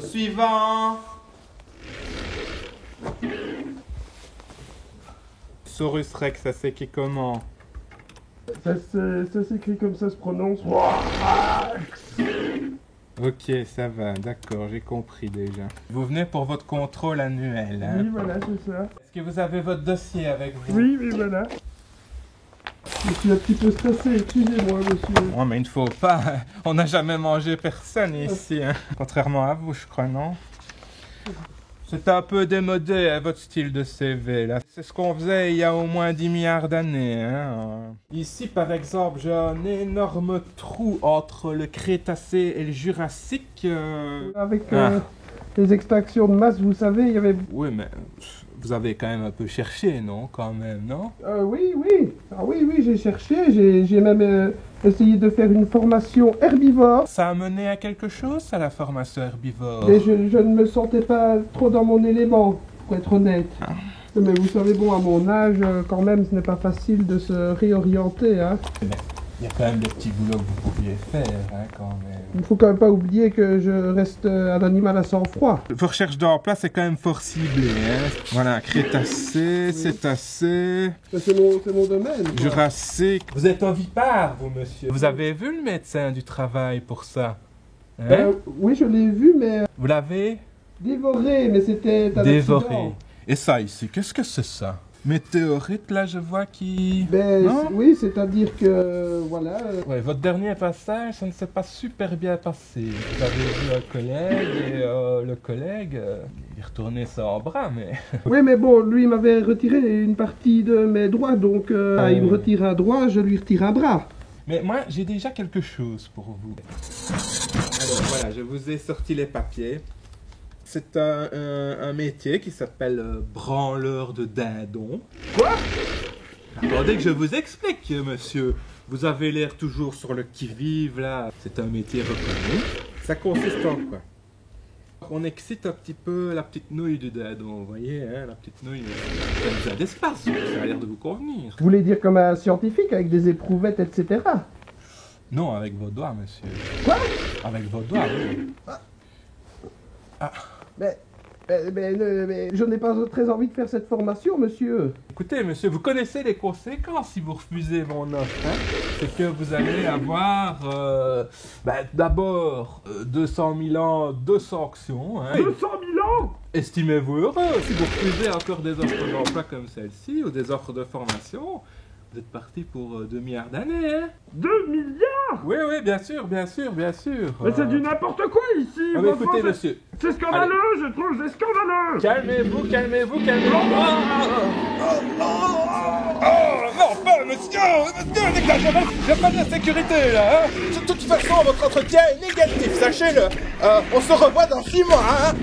suivant. Saurus Rex, ça s'écrit comment? Ça s'écrit comme ça se prononce. Ok, ça va, d'accord, j'ai compris déjà. Vous venez pour votre contrôle annuel, hein? Oui, voilà, c'est ça. Est-ce que vous avez votre dossier avec vous? Oui, voilà. Je suis un petit peu stressé, excusez-moi, monsieur. Oh, mais il ne faut pas, on n'a jamais mangé personne ici, hein? Contrairement à vous, je crois, non? C'est un peu démodé, hein, votre style de CV, là. C'est ce qu'on faisait il y a au moins 10 milliards d'années, hein. Ici, par exemple, j'ai un énorme trou entre le Crétacé et le Jurassique. Avec les extractions de masse, vous savez, il y avait... Oui, mais vous avez quand même un peu cherché, non? Quand même, non? Oui. Ah oui, j'ai cherché, j'ai même essayé de faire une formation herbivore. Ça a mené à quelque chose, ça, la formation herbivore? Mais je ne me sentais pas trop dans mon élément, pour être honnête. Ah. Mais vous savez, bon, à mon âge, quand même, ce n'est pas facile de se réorienter, hein. Mais il y a quand même des petits boulots que vous pourriez faire, hein, quand même. Il ne faut quand même pas oublier que je reste un animal à sang-froid. Vos recherches d'emploi, c'est quand même fort ciblé, hein. Voilà, Crétacé, Oui. Cétacé, C'est mon domaine, quoi. Jurassique. Vous êtes ovipare, vous, monsieur. Vous avez vu le médecin du travail pour ça? Hein? Oui, je l'ai vu, mais Vous l'avez dévoré, mais c'était un dévoré. accident. Et ça ici, qu'est-ce que c'est ça? Météorite, là, je vois qui... Ben, Non? oui, c'est-à-dire que, voilà... Ouais, votre dernier passage, ça ne s'est pas super bien passé. Vous avez vu un collègue et le collègue, il retournait ça en bras, mais... Oui, mais bon, lui, il m'avait retiré une partie de mes droits, donc il me retire un droit, je lui retire un bras. Mais moi, j'ai déjà quelque chose pour vous. Alors voilà, je vous ai sorti les papiers. C'est un métier qui s'appelle branleur de dindon. Quoi? Attendez que je vous explique, monsieur. Vous avez l'air toujours sur le qui-vive, là. C'est un métier reconnu. Ça consiste en quoi? On excite un petit peu la petite nouille du dindon, vous voyez, hein, la petite nouille. Ça a besoin d'espace, ça a l'air de vous convenir. Vous voulez dire comme un scientifique, avec des éprouvettes, etc. Non, avec vos doigts, monsieur. Quoi? Avec vos doigts, oui. Ah. Mais je n'ai pas très envie de faire cette formation, monsieur. Écoutez, monsieur, vous connaissez les conséquences si vous refusez mon offre, hein? C'est que vous allez avoir, d'abord, 200 000 ans de sanctions, hein? 200 000 ans? Estimez-vous heureux si vous refusez encore des offres d'emploi comme celle-ci ou des offres de formation. Vous êtes parti pour 2 milliards d'années, hein? 2 milliards? Oui, bien sûr. Mais c'est du n'importe quoi ici! Ah, mais Franchement, écoutez, monsieur. c'est scandaleux, je trouve, c'est scandaleux! Calmez-vous. Non, pas, monsieur, n'exagérez, j'ai pas de la sécurité, là, hein. De toute façon, votre entretien est négatif, sachez-le. On se revoit dans 6 mois, hein.